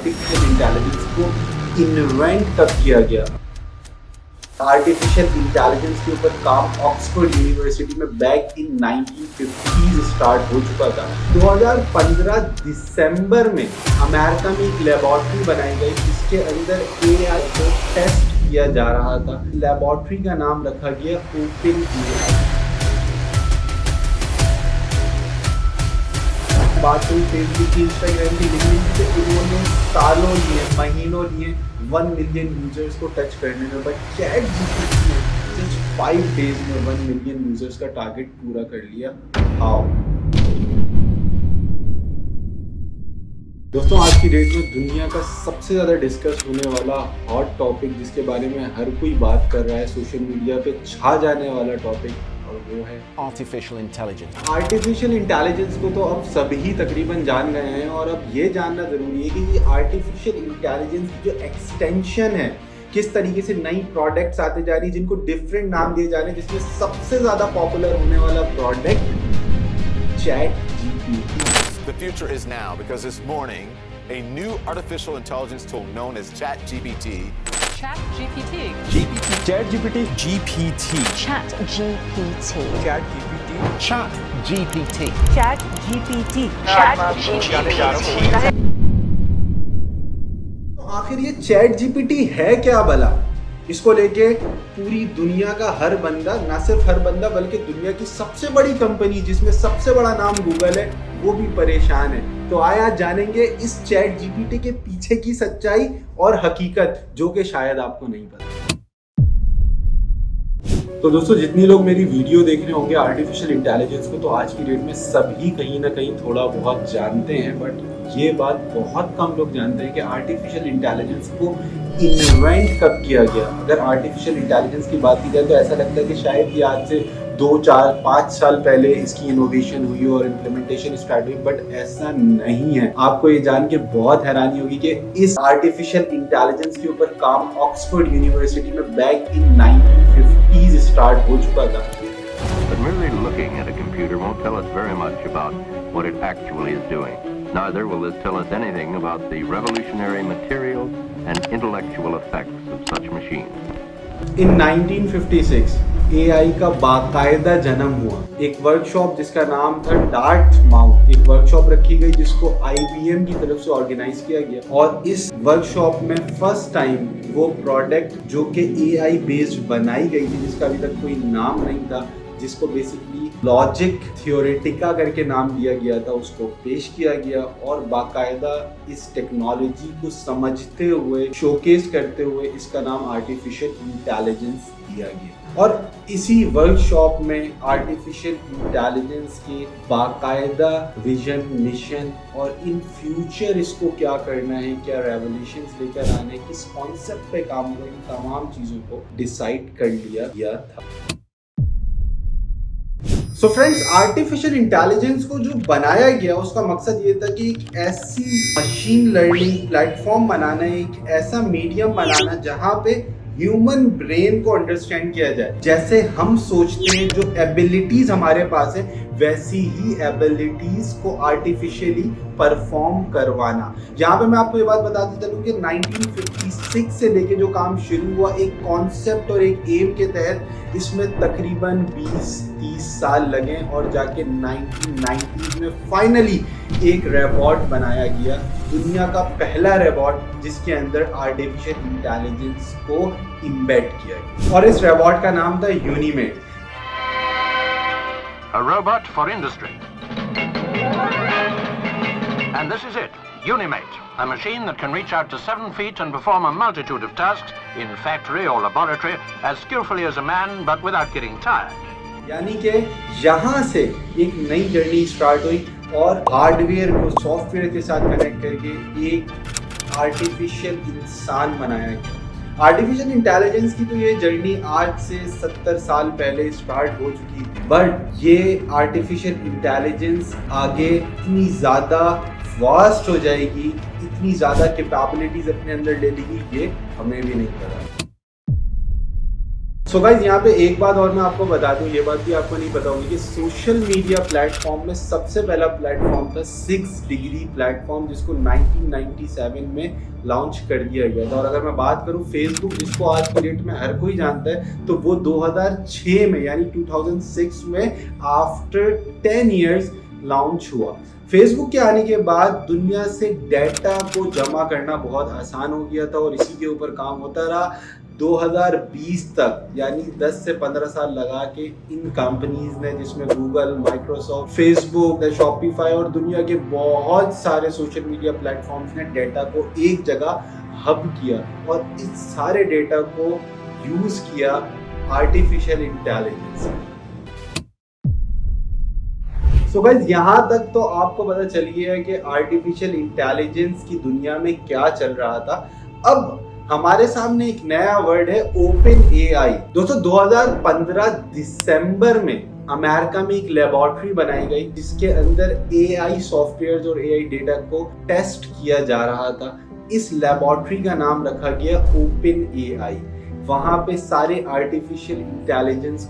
Artificial intelligence को invent कब किया गया। आर्टिफिशियल इंटेलिजेंस के ऊपर काम ऑक्सफोर्ड यूनिवर्सिटी में बैक इन 1950s स्टार्ट हो चुका था। 2015 दिसंबर में अमेरिका में एक लेबोरेटरी बनाई गई जिसके अंदर एआई को टेस्ट किया जा रहा था। लेबोरेटरी का नाम रखा गया ओपन एआई। बात हुई फेसबुक की, इंस्टाग्राम की, लिंक्डइन से इन्होंने सालों लिए, महीनों लिए 1 मिलियन यूजर्स को टच करने में, बट चैट जीपीटी ने जस्ट 5 डेज में 1 मिलियन यूजर्स का टारगेट पूरा कर लिया। हाउ? दोस्तों, आज की डेट में दुनिया का सबसे ज़्यादा डिस्कस होने वाला हॉट टॉपिक, जिसके बारे में हर कोई बात कर रहा है, सोशल मीडिया पे छा जाने वाला टॉपिक, और वो है आर्टिफिशियल इंटेलिजेंस। आर्टिफिशियल इंटेलिजेंस को तो अब सभी तकरीबन जान गए हैं, और अब ये जानना ज़रूरी है कि ये आर्टिफिशियल इंटेलिजेंस की जो एक्सटेंशन है, किस तरीके से नई प्रोडक्ट्स आते जा रही है जिनको डिफरेंट नाम दिए जा रहे हैं, जिसमें सबसे ज़्यादा पॉपुलर होने वाला product chat GPT. The future is now because this morning a new artificial intelligence tool known as ChatGPT. ChatGPT. ChatGPT. GPT. ChatGPT. ChatGPT. ChatGPT. ChatGPT. तो आखिर ये चैट जीपीटी है क्या भला? इसको लेके पूरी दुनिया का हर बंदा, ना सिर्फ हर बंदा बल्कि दुनिया की सबसे बड़ी कंपनी जिसमें सबसे बड़ा नाम गूगल है, वो भी परेशान है। तो आज जानेंगे इस चैट जीपीटी के पीछे की सच्चाई और हकीकत, जो कि शायद आपको नहीं पता। तो दोस्तों, जितनी लोग मेरी वीडियो देख रहे होंगे आर्टिफिशियल इंटेलिजेंस को, तो आज की डेट में सभी कहीं ना कहीं थोड़ा बहुत जानते हैं, बट ये बात बहुत कम लोग जानते हैं कि आर्टिफिशियल इंटेलिजेंस को इन्वेंट कब किया गया। अगर आर्टिफिशियल इंटेलिजेंस की बात की जाए तो ऐसा लगता है कि शायद ये आज से 2, 4, 5 साल पहले इसकी इनोवेशन हुई और इम्प्लीमेंटेशन स्टार्ट हुई, बट ऐसा नहीं है। आपको ये जान के बहुत हैरानी होगी कि इस आर्टिफिशियल इंटेलिजेंस के ऊपर काम ऑक्सफोर्ड यूनिवर्सिटी में बैक इन 1950s स्टार्ट हो चुका था। But merely looking at a computer won't tell us very much about what it actually is doing. Neither will it tell us anything about the revolutionary material and intellectual effects of such machines. In 1956 AI का बाकायदा जन्म हुआ। एक workshop जिसका नाम था Dartmouth, एक workshop रखी गई जिसको IBM की तरफ से ऑर्गेनाइज किया गया, और इस वर्कशॉप में फर्स्ट टाइम वो प्रोडक्ट जो कि AI बेस्ड बनाई गई थी, जिसका अभी तक कोई नाम नहीं था, जिसको बेसिकली लॉजिक थ्योरेटिका करके नाम दिया गया था, उसको पेश किया गया और बाकायदा इस टेक्नोलॉजी को समझते हुए, शोकेस करते हुए इसका नाम आर्टिफिशियल इंटेलिजेंस दिया गया। और इसी वर्कशॉप में आर्टिफिशियल इंटेलिजेंस के बाकायदा विजन, मिशन और इन फ्यूचर इसको क्या करना है, क्या रेवोल्यूशंस लेकर आने, किस कॉन्सेप्ट पे काम हुआ, इन तमाम चीज़ों को डिसाइड कर लिया गया था। सो फ्रेंड्स, आर्टिफिशियल इंटेलिजेंस को जो बनाया गया उसका मकसद ये था कि एक ऐसी मशीन लर्निंग प्लेटफॉर्म बनाना, एक ऐसा मीडियम बनाना जहां पे ह्यूमन ब्रेन को अंडरस्टैंड किया जाए। जैसे हम सोचते हैं, जो एबिलिटीज हमारे पास है, वैसी ही एबिलिटीज को आर्टिफिशियली परफॉर्म करवाना। यहाँ पे मैं आपको ये बात बताते चलूँ कि 1956 से लेके जो काम शुरू हुआ, एक कॉन्सेप्ट और एक एम के तहत, इसमें तकरीबन 20-30 साल लगे और जाके 1990s में फाइनली एक रोबोट बनाया गया, दुनिया का पहला रोबोट जिसके अंदर आर्टिफिशियल इंटेलिजेंस को इम्बेड किया गया, और इस रोबोट का नाम था यूनिमेट। A robot for industry. And this is it, Unimate, a machine that can reach out to 7 feet and perform a multitude of tasks in factory or laboratory as skillfully as a man but without getting tired. यानी कि यहाँ से एक नई journey start हुई और hardware को software के साथ कनेक्ट करके एक आर्टिफिशियल इंसान बनाया गया। आर्टिफिशियल इंटेलिजेंस की तो ये जर्नी आज से 70 साल पहले स्टार्ट हो चुकी थी, बट ये आर्टिफिशियल इंटेलिजेंस आगे इतनी ज़्यादा वास्ट हो जाएगी, इतनी ज़्यादा कैपेबिलिटीज अपने अंदर ले लेगी, ये हमें भी नहीं पता। सो गाइस यहाँ पे एक बात और मैं आपको बता दूं, ये बात भी आपको नहीं पता होगी कि सोशल मीडिया प्लेटफॉर्म में सबसे पहला प्लेटफॉर्म था 6 डिग्री प्लेटफॉर्म, जिसको 1997 में लॉन्च कर दिया गया था। और अगर मैं बात करूं फेसबुक, जिसको आज की डेट में हर कोई जानता है, तो वो 2006 में यानी 2006 में आफ्टर 10 इयर्स लॉन्च हुआ। फेसबुक के आने के बाद दुनिया से डेटा को जमा करना बहुत आसान हो गया था और इसी के ऊपर काम होता रहा 2020 तक, यानी 10 से 15 साल लगा के इन कंपनीज ने, जिसमें गूगल, माइक्रोसॉफ्ट, फेसबुक, शॉपिफाई और दुनिया के बहुत सारे सोशल मीडिया प्लेटफॉर्म्स ने डेटा को एक जगह हब किया और इस सारे डेटा को यूज किया आर्टिफिशियल इंटेलिजेंस। सो गाइस यहाँ तक तो आपको पता चल गया है कि आर्टिफिशियल इंटेलिजेंस की दुनिया में क्या चल रहा था। अब हमारे सामने एक नया वर्ड है ओपन एआई। दोस्तों 2015 दिसंबर में अमेरिका में एक लेबोरेटरी बनाई गई जिसके अंदर एआई सॉफ्टवेयर और एआई डेटा को टेस्ट किया जा रहा था। इस लेबोरेटरी का नाम रखा गया ओपन एआई। वहाँ पे सारे आर्टिफिशियल इंटेलिजेंस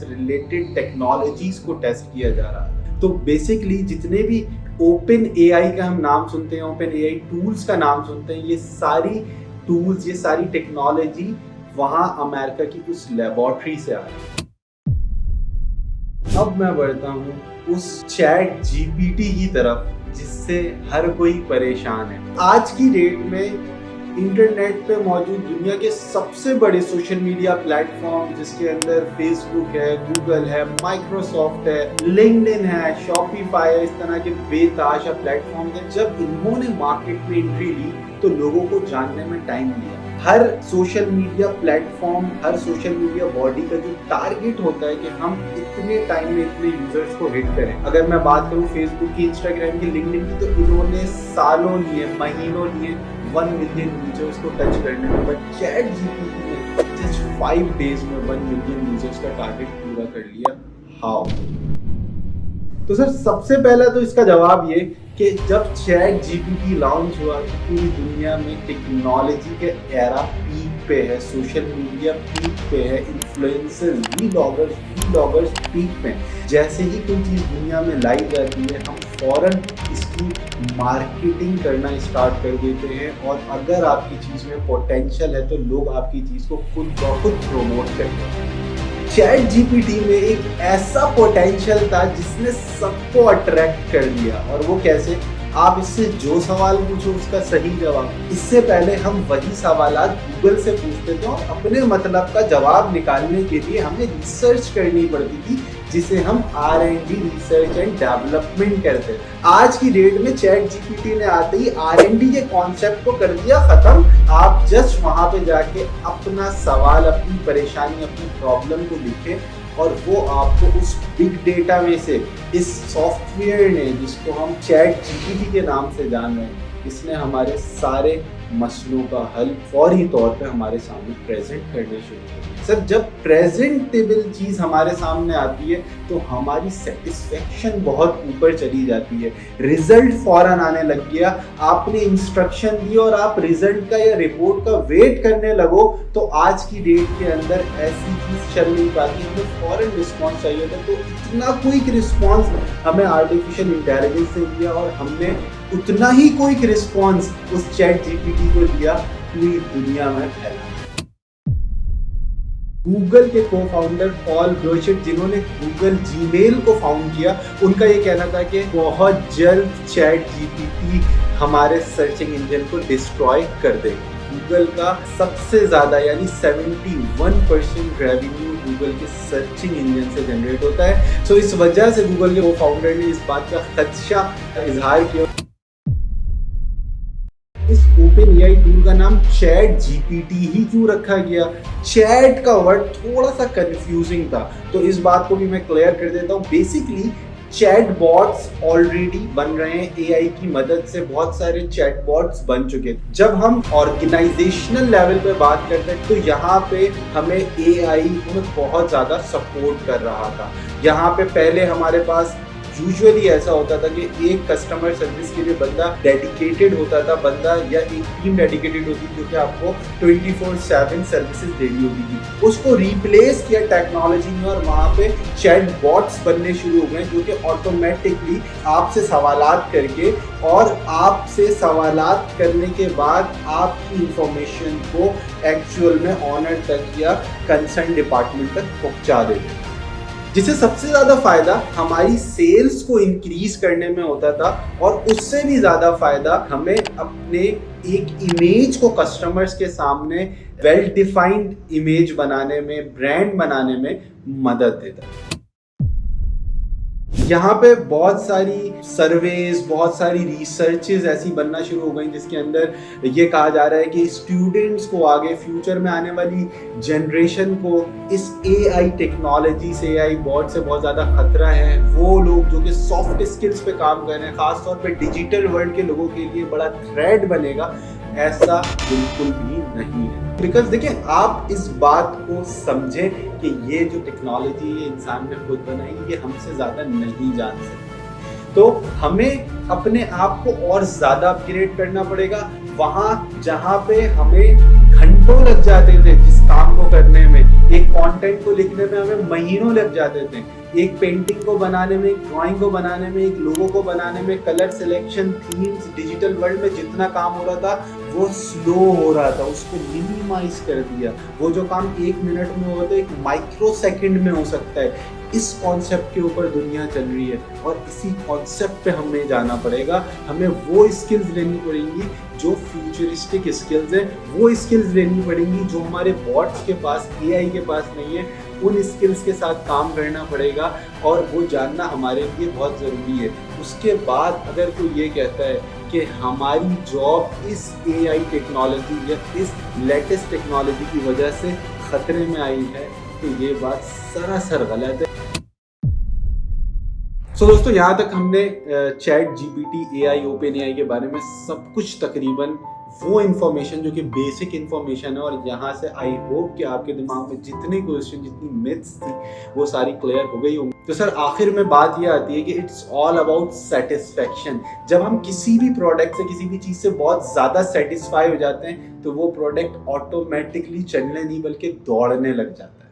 रिलेटेड टेक्नोलॉजीज को टेस्ट किया जा रहा है। तो बेसिकली जितने भी ओपन एआई का हम नाम सुनते हैं, ओपन एआई टूल्स का नाम सुनते हैं, ये सारी टूल्स, ये सारी टेक्नोलॉजी वहाँ अमेरिका की उस लेबोरेटरी से आ रही है। अब मैं बढ़ता हूँ उस चैट जीपीटी की तरफ जिससे हर कोई परेशान है। आज की डेट में इंटरनेट पे मौजूद दुनिया के सबसे बड़े सोशल मीडिया प्लेटफॉर्म, जिसके अंदर फेसबुक है, गूगल है, माइक्रोसॉफ्ट है, लिंक्डइन है, शॉपिफाई है, इस तरह के बेताशा प्लेटफॉर्म है। जब इन्होंने मार्केट में एंट्री ली तो लोगों को जानने में टाइम लिया। हर सोशल मीडिया प्लेटफॉर्म, हर सोशल मीडिया बॉडी का जो टारगेट होता है कि हम इतने टाइम में इतने यूजर्स को हिट करें। अगर मैं बात करूं फेसबुक की, इंस्टाग्राम की, लिंक्डइन की, तो इन्होंने सालों लिए, महीनों लिए 1 मिलियन यूजर्स को टच करने में, बट चैट जीपीटी ने जस्ट 5 डेज में 1 मिलियन यूजर्स का टारगेट पूरा कर लिया। हाउ? तो सर सबसे पहला तो इसका जवाब ये कि जब चैट जीपीटी लॉन्च हुआ तो पूरी दुनिया में टेक्नोलॉजी के एरा पीक पे है, सोशल मीडिया पीक पे है, इन्फ्लुएंसर्स, व्लॉगर्स पीक पे। जैसे ही कोई चीज़ दुनिया में लाई जाती है हम फौरन इसकी मार्केटिंग करना स्टार्ट कर देते हैं और अगर आपकी चीज़ में पोटेंशियल है तो लोग आपकी चीज़ को खुद ब खुद प्रमोट करते हैं। चैट जीपीटी में एक ऐसा पोटेंशियल था जिसने सबको अट्रैक्ट कर दिया। और वो कैसे? आप इससे जो सवाल पूछो उसका सही जवाब। इससे पहले हम वही सवालात गूगल से पूछते थे और अपने मतलब का जवाब निकालने के लिए हमें रिसर्च करनी पड़ती थी, जिसे हम R&D, रिसर्च एंड डेवलपमेंट करते हैं। आज की डेट में चैट जीपीटी ने आते ही R&D के कॉन्सेप्ट को कर दिया खत्म। आप जस्ट वहां पे जाके अपना सवाल, अपनी परेशानी, अपनी प्रॉब्लम को लिखें और वो आपको उस बिग डेटा में से इस सॉफ्टवेयर ने, जिसको हम चैट जीपीटी के नाम से जान रहे हैं, इसने हमारे सारे मसलों का हल फौरी तौर पे हमारे सामने प्रेजेंट करने शुरू कर दिया। सर जब प्रेजेंटेबल चीज़ हमारे सामने आती है तो हमारी सेटिस्फेक्शन बहुत ऊपर चली जाती है, रिजल्ट फौरन आने लग गया। आपने इंस्ट्रक्शन दी और आप रिजल्ट का या रिपोर्ट का वेट करने लगो तो आज की डेट के अंदर ऐसी चीज़ चल नहीं पाती। हमें फौरन रिस्पॉन्स चाहिए था, तो इतना क्विक रिस्पॉन्स हमें आर्टिफिशियल इंटेलिजेंस ने दिया और हमने उतना ही क्विक रिस्पॉन्स उस चैट जीपीटी को दिया पूरी दुनिया में फैला। गूगल के को फाउंडर पॉल ब्रोशेट, जिन्होंने गूगल जीमेल को फाउंड किया, उनका ये कहना था कि बहुत जल्द चैट जीपीटी हमारे सर्चिंग इंजन को डिस्ट्रॉय कर देगा। गूगल का सबसे ज़्यादा यानी 71% रेवेन्यू गूगल के सर्चिंग इंजन से जनरेट होता है। सो इस वजह से गूगल के को फाउंडर ने इस बात का खदशा इजहार किया। इस ओपन एआई टूल का नाम चैट जीपीटी ही क्यों रखा गया? चैट का वर्ड थोड़ा सा कंफ्यूजिंग था, तो इस बात को भी मैं क्लियर कर देता हूँ। बेसिकली चैट बॉट्स ऑलरेडी बन रहे हैं, एआई की मदद से बहुत सारे चैट बॉट्स बन चुके हैं। जब हम ऑर्गेनाइजेशनल लेवल पे बात करते हैं तो यहाँ पे हमें एआई हमें बहुत ज़्यादा सपोर्ट कर रहा था। यहाँ पे पहले हमारे पास यूजुअली ऐसा होता था कि एक कस्टमर सर्विस के लिए बंदा डेडिकेटेड होता था, बंदा या एक टीम डेडिकेटेड होती थी जो कि आपको 24/7 सर्विसेज देनी होती थी। उसको रिप्लेस किया टेक्नोलॉजी ने और वहाँ पे चैट बॉट्स बनने शुरू हो गए जो कि ऑटोमेटिकली आपसे सवालात करके और आपसे सवालात करने के बाद आपकी इंफॉर्मेशन को एक्चुअल में ऑनर तक या कंसर्न डिपार्टमेंट तक पहुंचा देते हैं, जिससे सबसे ज़्यादा फायदा हमारी सेल्स को इंक्रीज करने में होता था और उससे भी ज़्यादा फायदा हमें अपने एक इमेज को कस्टमर्स के सामने वेल डिफाइंड इमेज बनाने में, ब्रांड बनाने में मदद देता है। यहाँ पे बहुत सारी सर्वेज, बहुत सारी रिसर्चेज ऐसी बनना शुरू हो गई जिसके अंदर ये कहा जा रहा है कि स्टूडेंट्स को आगे फ्यूचर में आने वाली जनरेशन को इस AI टेक्नोलॉजी से, AI बॉट से बहुत ज़्यादा खतरा है। वो लोग जो कि सॉफ्ट स्किल्स पे काम कर रहे हैं, खासतौर पे डिजिटल वर्ल्ड के लोगों के लिए बड़ा थ्रेट बनेगा, ऐसा बिल्कुल भी नहीं है। बिकॉज देखिए, आप इस बात को समझें कि ये जो टेक्नोलॉजी ये इंसान ने खुद बनाई, ये हमसे ज़्यादा नहीं जान सकते। तो हमें अपने आप को और ज़्यादा अपग्रेड करना पड़ेगा। वहाँ जहाँ पे हमें घंटों लग जाते थे जिस काम को करने में, एक कंटेंट को लिखने में हमें महीनों लग जाते थे, एक पेंटिंग को बनाने में, एक ड्राइंग को बनाने में, एक लोगो को बनाने में, colour selection, themes, digital world में जितना काम हो रहा था वो स्लो हो रहा था, उसको मिनिमाइज कर दिया। वो जो काम 1 मिनट में होता है 1 माइक्रो सेकंड में हो सकता है। इस कॉन्सेप्ट के ऊपर दुनिया चल रही है और इसी कॉन्सेप्ट पे हमें जाना पड़ेगा। हमें वो स्किल्स लेनी पड़ेंगी जो फ्यूचरिस्टिक स्किल्स हैं, वो स्किल्स लेनी पड़ेंगी जो हमारे बॉट्स के पास, AI के पास नहीं है। उन स्किल्स के साथ काम करना पड़ेगा और वो जानना हमारे लिए बहुत ज़रूरी है। उसके बाद अगर कोई ये कहता है कि हमारी जॉब इस AI टेक्नोलॉजी या इस लेटेस्ट टेक्नोलॉजी की वजह से खतरे में आई है, तो ये बात सरासर गलत है। सो दोस्तों, यहाँ तक हमने चैट GPT, AI, OpenAI के बारे में सब कुछ तकरीबन वो इन्फॉर्मेशन जो कि बेसिक इन्फॉर्मेशन है, और यहाँ से आई होप कि आपके दिमाग में जितने क्वेश्चन, जितनी मिथ्स थी वो सारी क्लियर हो गई होंगी। तो सर, आखिर में बात ये आती है कि इट्स ऑल अबाउट सेटिस्फेक्शन। जब हम किसी भी प्रोडक्ट से, किसी भी चीज़ से बहुत ज़्यादा सेटिस्फाई हो जाते हैं तो वो प्रोडक्ट ऑटोमेटिकली चलने नहीं बल्कि दौड़ने लग जाता है।